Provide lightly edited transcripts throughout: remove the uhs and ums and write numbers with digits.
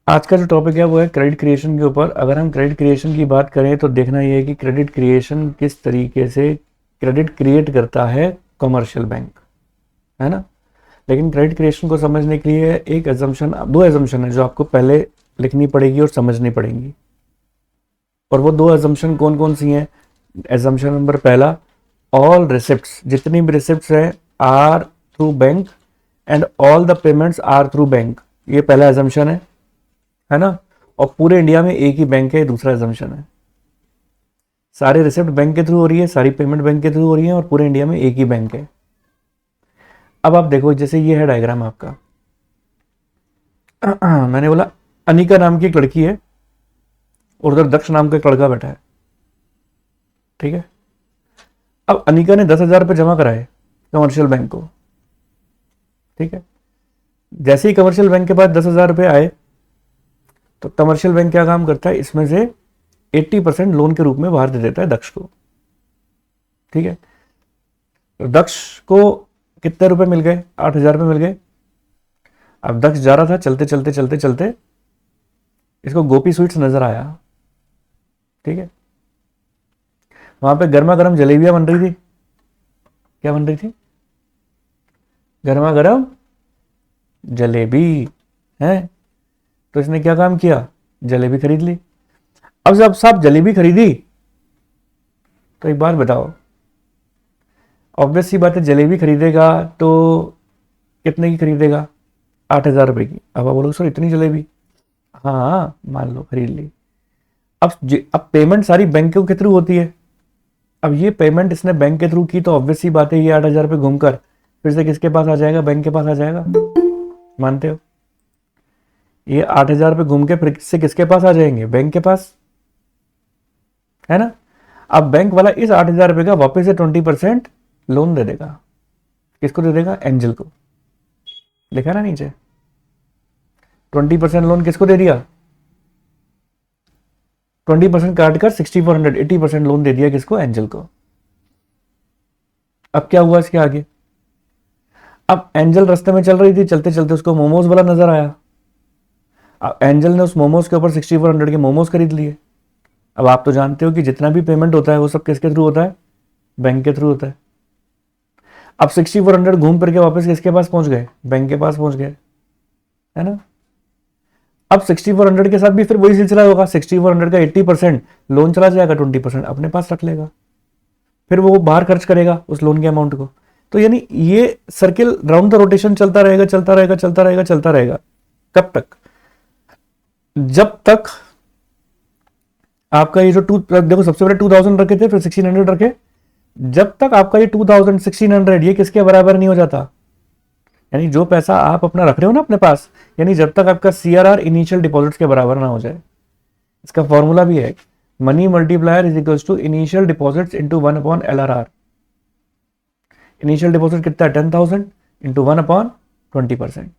आज का जो टॉपिक है वो है क्रेडिट क्रिएशन के ऊपर। अगर हम क्रेडिट क्रिएशन की बात करें तो देखना ये है कि क्रेडिट क्रिएशन किस तरीके से क्रेडिट क्रिएट करता है कमर्शियल बैंक, है ना। लेकिन क्रेडिट क्रिएशन को समझने के लिए एक एजम्पशन, दो एजम्पशन है जो आपको पहले लिखनी पड़ेगी और समझनी पड़ेंगी। और वो दो एजम्पशन कौन कौन सी हैं? एजम्पशन नंबर पहला, ऑल रिसिप्ट्स, जितनी भी रिसिप्ट्स हैं are through bank and all the payments are through bank. ये पहला एजम्पशन है ना। और पूरे इंडिया में एक ही बैंक है, दूसरा एजम्पशन है। सारे रिसिप्ट बैंक के थ्रू हो रही है, सारी पेमेंट बैंक के थ्रू हो रही है और पूरे इंडिया में एक ही बैंक है। अब आप देखो, जैसे ये है डायग्राम आपका। मैंने बोला अनिका नाम की एक लड़की है और उधर दक्ष नाम का एक लड़का बैठा है, ठीक है। अब अनिका ने 10,000 रुपये जमा कराए कमर्शियल बैंक को, ठीक है। जैसे ही कमर्शियल बैंक के पास 10,000 रुपये आए तो कमर्शियल बैंक क्या काम करता है, इसमें से 80% लोन के रूप में बाहर दे देता है दक्ष को, ठीक है। तो दक्ष को कितने रुपए मिल गए? 8,000 रुपये मिल गए। अब दक्ष जा रहा था, चलते चलते चलते चलते इसको गोपी स्वीट्स नजर आया, ठीक है। वहां पे गर्मा गर्म जलेबियां बन रही थी। क्या बन रही थी? गर्मा गर्म जलेबी है। तो इसने क्या काम किया? जलेबी खरीद ली। अब जब साहब जलेबी खरीदी तो एक बात बताओ, ऑब्वियस सी बात है, जलेबी खरीदेगा तो कितने की खरीदेगा? 8,000 रुपए की। अब आप बोलोगे सर इतनी जलेबी? हाँ, मान लो खरीद ली। अब पेमेंट सारी बैंकों के थ्रू होती है। अब ये पेमेंट इसने बैंक के थ्रू की तो ऑब्वियस सी बात है ये 8,000 रुपये घूमकर फिर से किसके पास आ जाएगा? बैंक के पास आ जाएगा। मानते हो? ये 8,000 रुपये घूम के फिर से किसके पास आ जाएंगे? बैंक के पास, है ना। अब बैंक वाला इस 8,000 रुपये का वापस से 20% लोन दे देगा। किसको दे देगा? एंजल को। लिखा ना नीचे, 20% लोन किसको दे दिया? 20% काट कर 6,400, 80% लोन दे दिया किसको? एंजल को। अब क्या हुआ इसके आगे? अब एंजल रास्ते में चल रही थी, चलते चलते उसको मोमोज वाला नजर आया। अब एंजल ने उस मोमोज के ऊपर 6,400 के मोमोज खरीद लिए। अब आप तो जानते हो कि जितना भी पेमेंट होता है वो सब किसके थ्रू होता है? बैंक के थ्रू होता है। अब 6,400 घूम फिर के वापस किसके पास पहुंच गए? बैंक के पास पहुंच गए, है ना। अब 6,400 के साथ भी फिर वही सिलसिला होगा। 6,400 का 80% लोन चला जाएगा, 20% अपने पास रख लेगा, फिर वो बाहर खर्च करेगा उस लोन के अमाउंट को। तो यानी ये सर्किल राउंड द रोटेशन चलता रहेगा, चलता रहेगा, चलता रहेगा, चलता रहेगा। कब तक? जब तक आपका ये जो देखो, सबसे पहले 2,000 रखे थे, फिर 1,600 रखे। जब तक आपका ये 2,000 1,600 ये किसके बराबर नहीं हो जाता, यानी जो पैसा आप अपना रख रहे हो ना अपने पास, यानी जब तक आपका CRR इनिशियल डिपॉजिट्स के बराबर ना हो जाए। इसका फॉर्मूला भी है, money multiplier is equals to initial deposits into 1/LRR। Initial deposit कितना है? 10,000 इंटू 1/20%,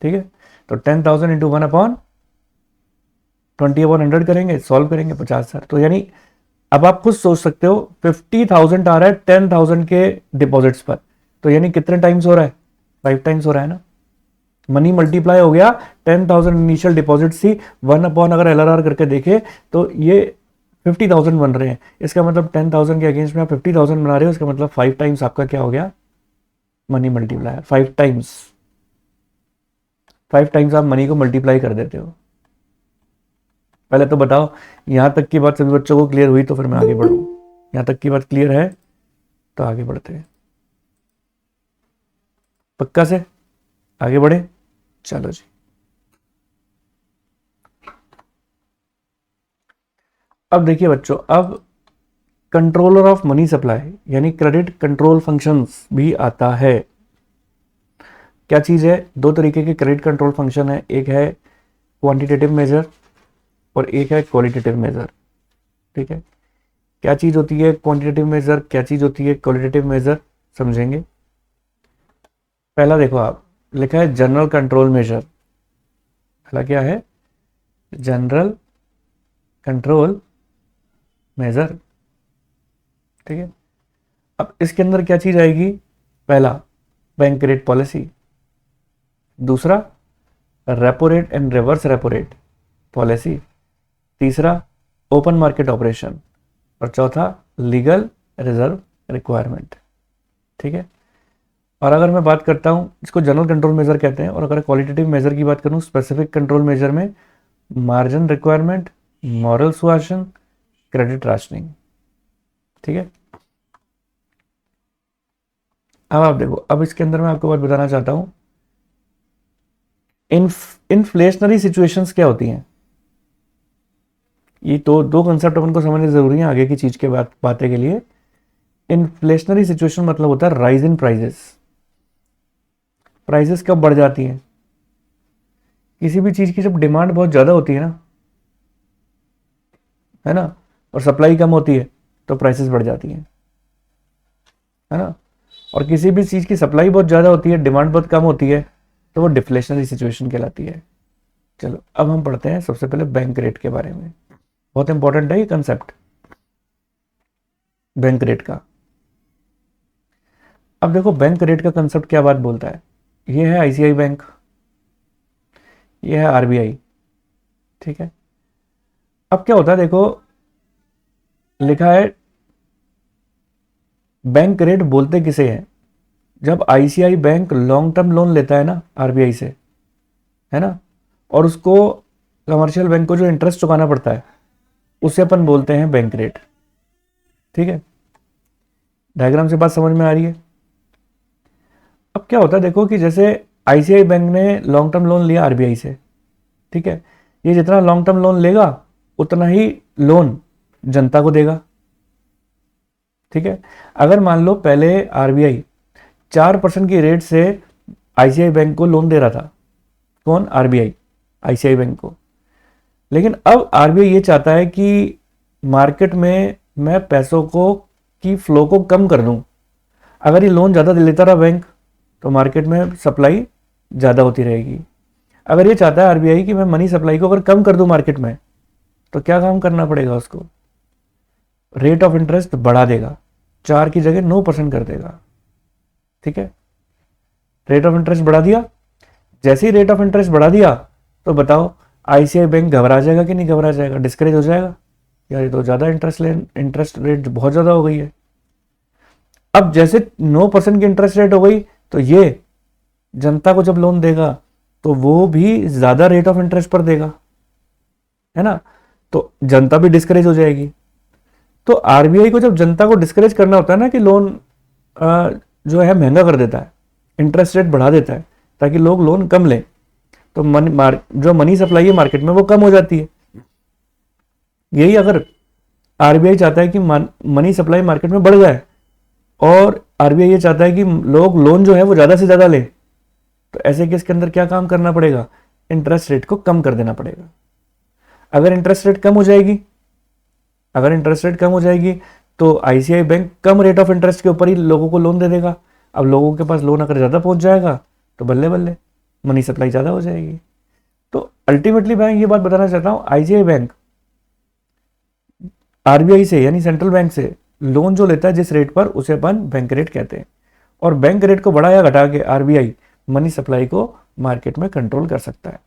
ठीक है। तो 10,000 इंटू 1/20/100 करेंगे, सॉल्व करेंगे 50,000। तो यानी अब आप खुद सोच सकते हो 50,000 आ रहा है 10,000 के डिपॉजिट्स पर, तो यानी कितने टाइम्स हो रहा है? 5 टाइम्स हो रहा है ना। मनी मल्टीप्लाई हो गया, 10,000 इनिशियल डिपॉजिट सी 1/, अगर LRR करके देखे तो ये 50,000 बन रहे हैं। इसका मतलब 10,000 के अगेंस्ट में आप 50,000 बना रहे हो, इसका मतलब 5 टाइम्स आपका क्या हो गया? Money multiplier. 5 टाइम्स आप मनी को मल्टीप्लाई कर देते हो। पहले तो बताओ, यहां तक की बात सभी बच्चों को क्लियर हुई तो फिर मैं आगे बढ़ू। यहां तक की बात क्लियर है तो आगे बढ़ते हैं। पक्का से आगे बढ़े? चलो जी। अब देखिए बच्चों, अब कंट्रोलर ऑफ मनी सप्लाई यानी क्रेडिट कंट्रोल फंक्शंस भी आता है। क्या चीज है? दो तरीके के क्रेडिट कंट्रोल फंक्शन है, एक है क्वांटिटेटिव मेजर और एक है क्वालिटेटिव मेजर, ठीक है। क्या चीज होती है क्वांटिटेटिव मेजर, क्या चीज होती है क्वालिटेटिव मेजर, समझेंगे। पहला देखो, आप लिखा है जनरल कंट्रोल मेजर। पहला क्या है? जनरल कंट्रोल मेजर, ठीक है। अब इसके अंदर क्या चीज आएगी? पहला बैंक क्रेडिट पॉलिसी, दूसरा repo rate and reverse repo rate policy, तीसरा ओपन मार्केट ऑपरेशन, और चौथा लीगल रिजर्व रिक्वायरमेंट। ठीक है। और अगर मैं बात करता हूँ, इसको जनरल कंट्रोल मेजर कहते हैं, और अगर क्वालिटेटिव मेजर की बात करूँ, स्पेसिफिक कंट्रोल मेजर में margin requirement, moral suasion, credit rationing. ठीक है। अब आप देखो, अब इसके अंदर मैं आपको बात बताना चाहता हूँ, इन्फ्लेशनरी सिचुएशंस क्या होती हैं। ये तो दो कंसेप्ट अपन को समझने जरूरी है आगे की चीज के बातें के लिए। इन्फ्लेशनरी सिचुएशन मतलब होता है राइज इन प्राइजेस। प्राइजेस कब बढ़ जाती हैं? किसी भी चीज की जब डिमांड बहुत ज्यादा होती है ना, और सप्लाई कम होती है तो प्राइसेस बढ़ जाती हैं, है ना। और किसी भी चीज की सप्लाई बहुत ज्यादा होती है, डिमांड बहुत कम होती है, तो वो डिफ्लेशनरी सिचुएशन कहलाती है। चलो अब हम पढ़ते हैं सबसे पहले बैंक रेट के बारे में। बहुत इंपॉर्टेंट है ये कंसेप्ट बैंक रेट का। अब देखो बैंक रेट का कंसेप्ट क्या बात बोलता है। ये है आईसीआई बैंक, ये है आरबीआई। ठीक है। अब क्या होता है देखो, लिखा है बैंक रेट बोलते किसे हैं। जब ICI bank long term loan लेता है ना आरबीआई से, है ना, और उसको कमर्शियल बैंक को जो इंटरेस्ट चुकाना पड़ता है, उसे अपन बोलते हैं बैंक रेट। ठीक है। डायग्राम से बात समझ में आ रही है। अब क्या होता है देखो कि जैसे आईसीआई बैंक ने लॉन्ग टर्म लोन लिया आरबीआई से, ठीक है, ये जितना लॉन्ग टर्म लोन लेगा उतना ही लोन जनता को देगा। ठीक है। अगर मान लो पहले आरबीआई 4% की रेट से आईसीआई बैंक को लोन दे रहा था, कौन? आरबीआई, आईसीआई बैंक को। लेकिन अब आरबीआई ये चाहता है कि मार्केट में मैं पैसों को की फ्लो को कम कर दूं। अगर ये लोन ज़्यादा लेता रहा बैंक, तो मार्केट में सप्लाई ज़्यादा होती रहेगी। अगर ये चाहता है आरबीआई कि मैं मनी सप्लाई को अगर कम कर दूं मार्केट में, तो क्या काम करना पड़ेगा उसको? रेट ऑफ इंटरेस्ट बढ़ा देगा, 4 की जगह 9% कर देगा। ठीक है। रेट ऑफ इंटरेस्ट बढ़ा दिया। जैसे ही रेट ऑफ इंटरेस्ट बढ़ा दिया, तो बताओ आईसीआई बैंक घबरा जाएगा कि नहीं घबरा जाएगा? डिस्करेज हो जाएगा, यार ये तो ज़्यादा इंटरेस्ट रेट बहुत ज़्यादा हो गई है। अब जैसे 9% की इंटरेस्ट रेट हो गई, तो ये जनता को जब लोन देगा तो वो भी ज़्यादा रेट ऑफ इंटरेस्ट पर देगा, है ना, तो जनता भी डिस्करेज हो जाएगी। तो आरबीआई को जब जनता को डिस्करेज करना होता है ना, कि लोन जो है महंगा कर देता है, इंटरेस्ट रेट बढ़ा देता है ताकि लोग लोन कम लें, तो जो मनी सप्लाई है मार्केट में वो कम हो जाती है। यही अगर आरबीआई चाहता है कि मनी सप्लाई मार्केट में बढ़ जाए, और आरबीआई ये चाहता है कि लोग लोन जो है वो ज़्यादा से ज़्यादा लें, तो ऐसे केस के अंदर क्या काम करना पड़ेगा? इंटरेस्ट रेट को कम कर देना पड़ेगा। अगर इंटरेस्ट रेट कम हो जाएगी, अगर इंटरेस्ट रेट कम हो जाएगी, तो ICI bank come rate of interest के ऊपर ही लोगों को लोन दे देगा। अब लोगों के पास लोन अगर ज़्यादा पहुंच जाएगा, तो बल्ले बल्ले मनी सप्लाई ज़्यादा हो जाएगी। तो अल्टीमेटली मैं ये बात बताना चाहता हूँ, आईसीआई बैंक आरबीआई से यानी सेंट्रल बैंक से लोन जो लेता है जिस रेट पर, उसे अपन बैंक रेट कहते हैं। और बैंक रेट को बढ़ा या घटा के आरबीआई मनी सप्लाई को मार्केट में कंट्रोल कर सकता है।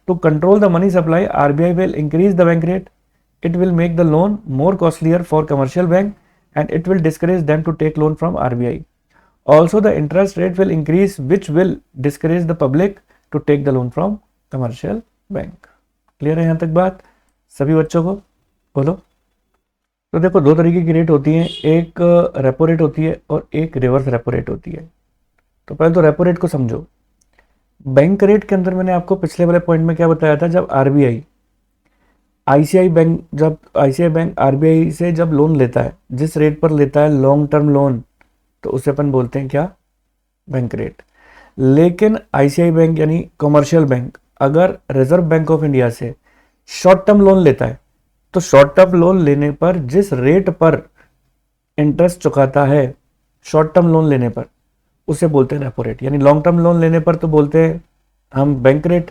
To control the money supply, RBI will increase the bank rate, it will make the loan more costlier for commercial bank, and it will discourage them to take loan from RBI. Also the interest rate will increase, which will discourage the public to take the loan from commercial bank. Clear है यहाँ तक बात सभी बच्चों को? बोलो। तो देखो दो तरीके की रेट होती हैं, एक रेपो रेट होती है और एक रिवर्स रेपो रेट होती है। तो पहले तो रेपो रेट को समझो। बैंक रेट के अंदर मैंने आपको पिछले वाले पॉइंट में क्या बताया था, जब आईसीआई बैंक आरबीआई से जब लोन लेता है, जिस रेट पर लेता है लॉन्ग टर्म लोन, तो उसे अपन बोलते हैं क्या? Bank rate. लेकिन आईसीआई बैंक यानी कमर्शियल बैंक अगर रिजर्व बैंक ऑफ इंडिया से शॉर्ट टर्म लोन लेता है, तो शॉर्ट टर्म लोन लेने पर जिस रेट पर इंटरेस्ट चुकाता है शॉर्ट टर्म लोन लेने पर, उसे बोलते हैं रेपो रेट। यानी लॉन्ग टर्म लोन लेने पर तो बोलते हैं हम बैंक रेट,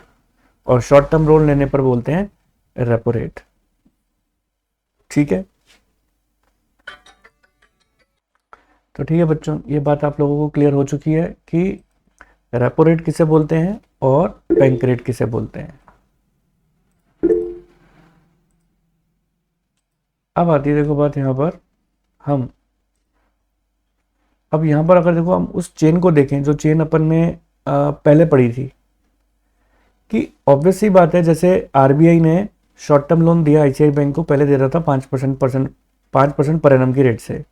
और शॉर्ट टर्म लोन लेने पर बोलते हैं रेपो रेट। ठीक है। तो ठीक है बच्चों, ये बात आप लोगों को क्लियर हो चुकी है कि रेपो रेट किसे बोलते हैं और बैंक रेट किसे बोलते हैं। अब आती है देखो बात यहाँ पर, हम अब यहाँ पर अगर देखो हम उस चेन को देखें जो चेन अपन ने पहले पढ़ी थी, कि ऑब्वियस सी बात है, जैसे आरबीआई ने शॉर्ट टर्म लोन दिया आईसीआई बैंक को, पहले दे रहा था 5% पर एनम की रेट से,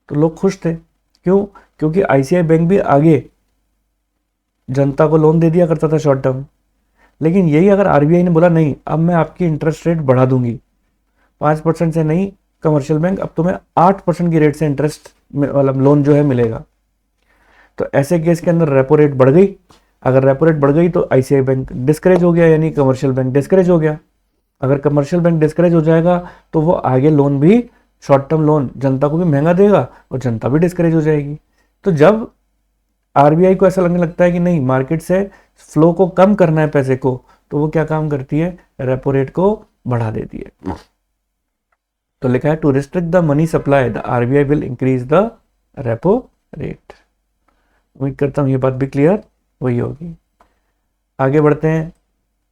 तो लोग खुश थे। क्यों? क्योंकि आईसीआई बैंक भी आगे जनता को लोन दे दिया करता था शॉर्ट टर्म। लेकिन यही अगर आरबीआई ने बोला नहीं, अब मैं आपकी इंटरेस्ट रेट बढ़ा दूंगी, 5% से नहीं कमर्शियल बैंक, अब तुम्हें 8% की रेट से इंटरेस्ट मतलब लोन जो है मिलेगा, तो ऐसे केस के अंदर रेपो रेट बढ़ गई। अगर रेपो रेट बढ़ गई तो आईसीआई बैंक डिस्करेज हो गया, यानी कमर्शियल बैंक डिस्करेज हो गया। अगर कमर्शियल बैंक डिस्करेज हो जाएगा तो वो आगे लोन भी, शॉर्ट टर्म लोन जनता को भी महंगा देगा और जनता भी डिस्करेज हो जाएगी। तो जब आरबीआई को ऐसा लगने लगता है कि नहीं, मार्केट से फ्लो को कम करना है पैसे को, तो वो क्या काम करती है, रेपो रेट को बढ़ा देती है। तो लिखा है to restrict the money supply the RBI will increase the repo rate. उम्मीद करता हूं ये बात भी क्लियर वही होगी। आगे बढ़ते हैं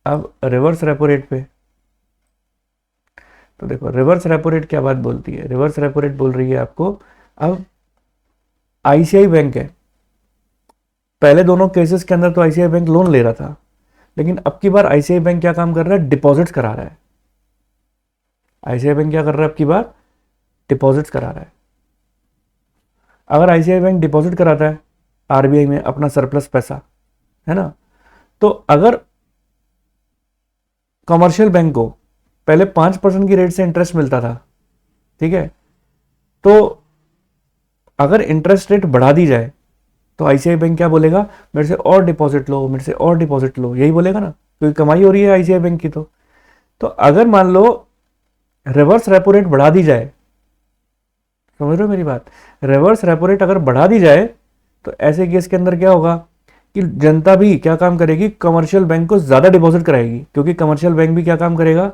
अब रिवर्स रेपो रेट पे। तो देखो रिवर्स रेपो रेट क्या बात बोलती है, रिवर्स रेपो रेट बोल रही है आपको, अब आईसीआई बैंक है, पहले दोनों केसेस के अंदर तो आईसीआई बैंक लोन ले रहा था, लेकिन अब की बार आईसीआई बैंक क्या काम कर रहा है, डिपॉजिट्स करा रहा है। आईसीआई बैंक क्या कर रहा है, अब की बार डिपॉजिट्स करा रहा है। अगर आईसीआई बैंक डिपॉजिट कराता है आरबीआई में अपना सरप्लस पैसा, है ना, तो अगर कमर्शियल बैंक को पहले 5% की रेट से इंटरेस्ट मिलता था, ठीक है, तो अगर इंटरेस्ट रेट बढ़ा दी जाए तो आईसीआई बैंक क्या बोलेगा, मेरे से और डिपॉजिट लो, मेरे से और डिपॉजिट लो, यही बोलेगा ना, क्योंकि कमाई हो रही है आईसीआई बैंक की। तो अगर मान लो रिवर्स रेपो रेट बढ़ा दी जाए, समझ रहे हो मेरी बात, रिवर्स रेपो रेट अगर बढ़ा दी जाए तो ऐसे केस के अंदर क्या होगा कि जनता भी क्या काम करेगी, कमर्शियल बैंक को ज्यादा डिपॉजिट कराएगी, क्योंकि कमर्शियल बैंक भी क्या काम करेगा,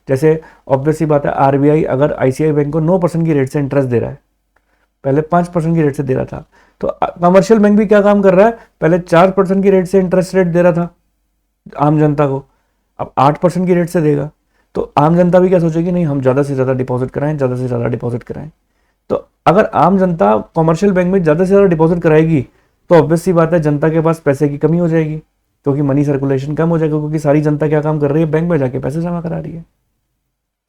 जैसे ऑब्वियस सी बात है, आरबीआई अगर आईसीआई बैंक को 9% की रेट से इंटरेस्ट दे रहा है, पहले 5% की रेट से दे रहा था, तो कमर्शियल बैंक भी क्या काम कर रहा है, पहले 4% की रेट से इंटरेस्ट रेट दे रहा था आम जनता को, अब 8% की रेट से देगा। तो आम जनता भी क्या सोचेगी, नहीं हम ज्यादा से ज्यादा डिपॉजिट कराएं, ज्यादा से ज्यादा डिपॉजिट कराएं। तो अगर आम जनता कमर्शियल बैंक में ज्यादा से ज्यादा डिपॉजिट कराएगी तो ऑब्वियस सी बात है जनता के पास पैसे की कमी हो जाएगी, क्योंकि मनी सर्कुलेशन कम हो जाएगा, क्योंकि सारी जनता क्या काम कर रही है, बैंक में जाके पैसे जमा करा रही है।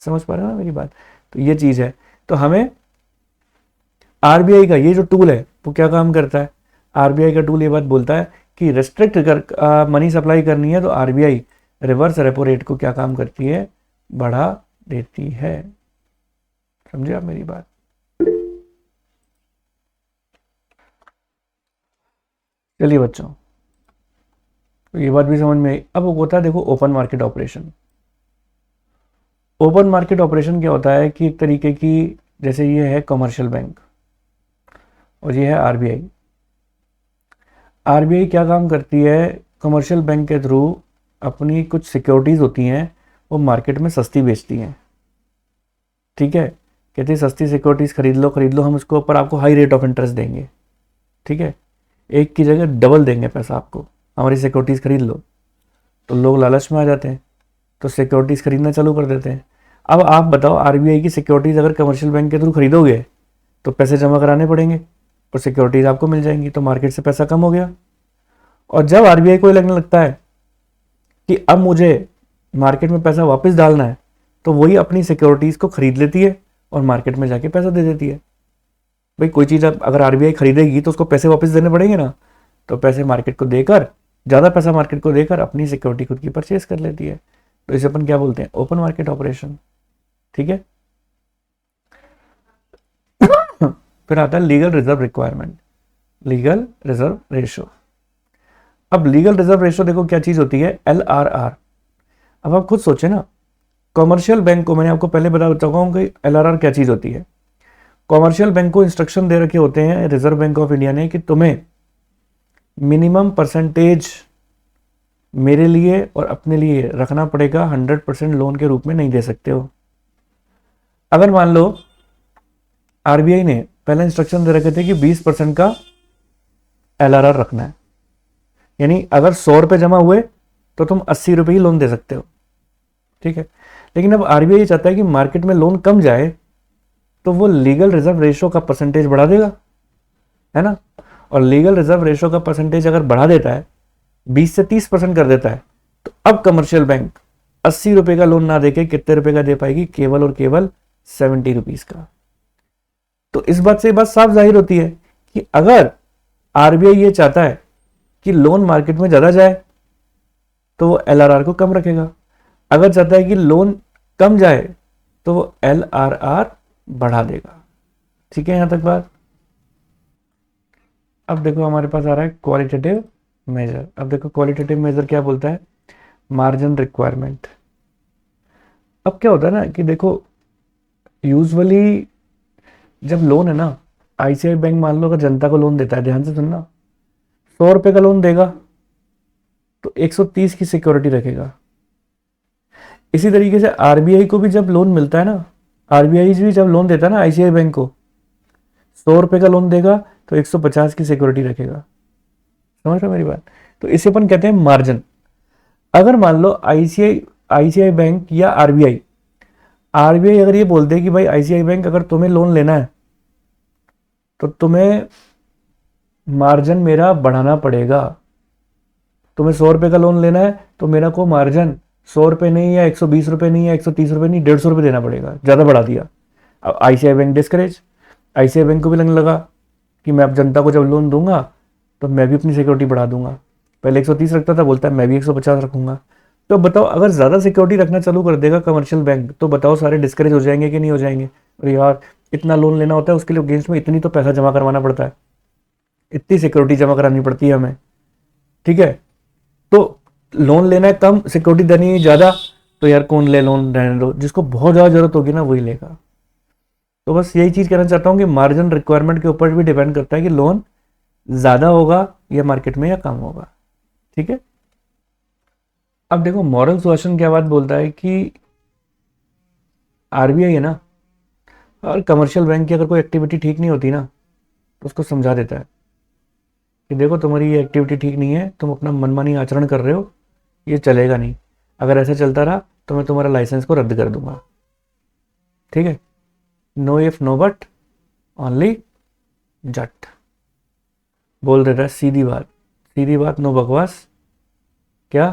समझ पा रहे हो ना मेरी बात? तो ये चीज है। तो हमें आरबीआई का ये जो टूल है वो क्या काम करता है, आरबीआई का टूल ये बात बोलता है कि रेस्ट्रिक्ट कर मनी सप्लाई करनी है तो आरबीआई रिवर्स रेपो रेट को क्या काम करती है, बढ़ा देती है। समझे आप मेरी बात? चलिए बच्चों, तो ये बात भी समझ में आई। अब होता है देखो open market operation. Open market operation क्या होता है कि एक तरीके की, जैसे ये है कमर्शियल बैंक और ये है आरबीआई। आरबीआई क्या काम करती है, कमर्शियल बैंक के थ्रू अपनी कुछ सिक्योरिटीज होती हैं वो मार्केट में सस्ती बेचती हैं, ठीक है, कहती है सस्ती सिक्योरिटीज खरीद लो, हम उसके ऊपर आपको हाई रेट ऑफ इंटरेस्ट देंगे, ठीक है, एक की जगह डबल देंगे पैसा आपको, हमारी सिक्योरिटीज खरीद लो। तो लोग लालच में आ जाते हैं, तो सिक्योरिटीज खरीदना चालू कर देते हैं। अब आप बताओ, आरबीआई की सिक्योरिटीज अगर कमर्शियल बैंक के थ्रू खरीदोगे तो पैसे जमा कराने पड़ेंगे और सिक्योरिटीज आपको मिल जाएंगी, तो मार्केट से पैसा कम हो गया। और जब आरबीआई को लगने लगता है कि अब मुझे मार्केट में पैसा वापस डालना है, तो वही अपनी सिक्योरिटीज को खरीद लेती है और मार्केट में जाके पैसा दे देती है। भाई कोई चीज़ अगर आरबीआई खरीदेगी तो उसको पैसे वापस देने पड़ेंगे ना, तो पैसे मार्केट को देकर, ज़्यादा पैसा मार्केट को देकर अपनी सिक्योरिटी खुद की परचेज कर लेती है। तो इसे अपन क्या बोलते हैं, ओपन मार्केट ऑपरेशन, ठीक है। फिर आता है legal reserve requirement, legal reserve ratio. अब लीगल रिजर्व रेशो देखो क्या चीज होती है, एलआरआर। अब आप खुद सोचे ना, कमर्शियल बैंक को, मैंने आपको पहले बता चुका हूं कि एलआरआर क्या चीज होती है। कमर्शियल बैंक को इंस्ट्रक्शन दे रखे होते हैं रिजर्व बैंक ऑफ इंडिया ने कि तुम्हें मिनिमम परसेंटेज मेरे लिए और अपने लिए रखना पड़ेगा, 100% लोन के रूप में नहीं दे सकते हो। अगर मान लो आरबीआई ने पहले इंस्ट्रक्शन दे रखे थे कि 20% का एलआरआर रखना है, यानी अगर 100 रुपये जमा हुए तो तुम 80 रुपये ही लोन दे सकते हो, ठीक है। लेकिन अब आरबीआई ये चाहता है कि मार्केट में लोन कम जाए, तो वो लीगल रिजर्व रेशो का परसेंटेज बढ़ा देगा, है ना। और लीगल रिजर्व रेशो का परसेंटेज अगर बढ़ा देता है, 20 से 30% कर देता है, तो अब कमर्शियल बैंक 80 रुपये का लोन ना देके कितने रुपए का दे पाएगी, केवल और केवल 70 रुपीज का। तो इस बात से बात साफ जाहिर होती है कि अगर आरबीआई ये चाहता है कि लोन मार्केट में ज्यादा जाए, तो वो एलआरआर को कम रखेगा। अगर चाहता है कि लोन कम जाए, तो वो एलआरआर बढ़ा देगा। ठीक है, यहां तक बात। अब देखो हमारे पास आ रहा है क्वालिटेटिव मेजर। अब देखो क्वालिटेटिव मेजर क्या बोलता है, मार्जिन रिक्वायरमेंट। अब क्या होता है ना कि देखो यूजुअली जब लोन है ना, आईसीआई बैंक मान लो अगर जनता को लोन देता है, ध्यान से सुनना, 100 रुपए का लोन देगा तो 130 की सिक्योरिटी रखेगा। इसी तरीके से आरबीआई को भी जब लोन मिलता है ना, आरबीआई भी जब लोन देता है ना आईसीआई बैंक को, 100 रुपए का लोन देगा तो 150 की सिक्योरिटी रखेगा। समझ रहे हो मेरी बात। तो इसे अपन कहते हैं मार्जिन। अगर मान लो आईसीआई आईसीआई बैंक या आरबीआई आरबीआई अगर ये बोलते हैं कि भाई आईसीआई बैंक अगर तुम्हें लोन लेना है तो तुम्हें मार्जिन मेरा बढ़ाना पड़ेगा। तुम्हें 100 रुपए का लोन लेना है तो मेरा को मार्जिन 100 रुपए नहीं, या 120 रुपए नहीं, या 130 रुपए नहीं, 150 रुपए देना पड़ेगा। ज्यादा बढ़ा दिया। अब ICI bank discourage, ICI bank को भी लगने लगा कि मैं अब जनता को जब लोन दूंगा तो मैं भी अपनी सिक्योरिटी बढ़ा दूंगा। पहले 130 रखता था, बोलता है मैं भी 150 रखूंगा। तो बताओ अगर ज्यादा सिक्योरिटी रखना चालू कर देगा कमर्शियल बैंक, तो बताओ सारे डिस्करेज हो जाएंगे कि नहीं हो जाएंगे। अरे यार इतना लोन लेना होता है, उसके लिए अगेंस्ट में इतनी तो पैसा जमा करवाना पड़ता है, इतनी सिक्योरिटी जमा करानी पड़ती है हमें, ठीक है। तो लोन लेना है कम, सिक्योरिटी देनी है ज्यादा, तो यार कौन ले लोन, रहने दो, जिसको बहुत ज्यादा जरूरत होगी ना वही लेगा। तो बस यही चीज कहना चाहता हूं कि मार्जिन रिक्वायरमेंट के ऊपर भी डिपेंड करता है कि लोन ज्यादा होगा या मार्केट में या कम होगा, ठीक है। अब देखो मॉरल सुएशन क्या बात बोलता है कि आरबीआई है ना, और कमर्शियल बैंक की अगर कोई एक्टिविटी ठीक नहीं होती ना, तो उसको समझा देता है कि देखो तुम्हारी ये एक्टिविटी ठीक नहीं है, तुम अपना मनमानी आचरण कर रहे हो, ये चलेगा नहीं। अगर ऐसा चलता रहा तो मैं तुम्हारा लाइसेंस को रद्द कर दूंगा, ठीक है। No if no but, only Jat. बोल देता है सीधी बात, सीधी बात, नो बकवास। क्या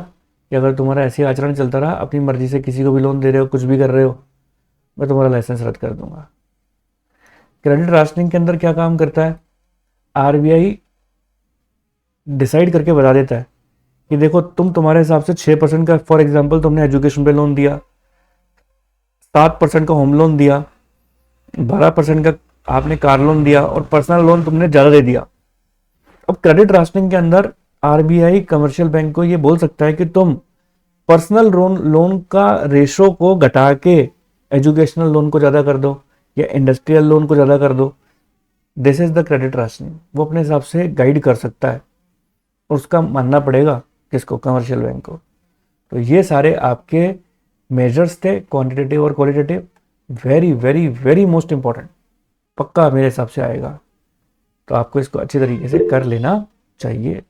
कि अगर तुम्हारा ऐसे आचरण चलता रहा, अपनी मर्जी से किसी को भी लोन दे रहे हो, कुछ भी कर रहे हो, मैं तुम्हारा लाइसेंस रद्द कर दूंगा। क्रेडिट राशनिंग के अंदर क्या काम करता है, आरबीआई डिसाइड करके बता देता है कि देखो तुम तुम्हारे हिसाब से 6% का, फॉर एग्जांपल तुमने एजुकेशन पे लोन दिया, 7% का होम लोन दिया, 12% का आपने कार लोन दिया, और पर्सनल लोन तुमने ज्यादा दे दिया। अब क्रेडिट राशनिंग के अंदर आरबीआई कमर्शियल बैंक को ये बोल सकता है कि तुम पर्सनल लोन का रेशो को घटा के एजुकेशनल लोन को ज्यादा कर दो, या इंडस्ट्रियल लोन को ज्यादा कर दो। This is the credit rationing. वो अपने हिसाब से गाइड कर सकता है, उसका मानना पड़ेगा किसको, कमर्शियल बैंक को। तो ये सारे आपके मेजर्स थे, क्वांटिटेटिव और qualitative. Very very very most important, पक्का मेरे हिसाब से आएगा, तो आपको इसको अच्छी तरीके से कर लेना चाहिए।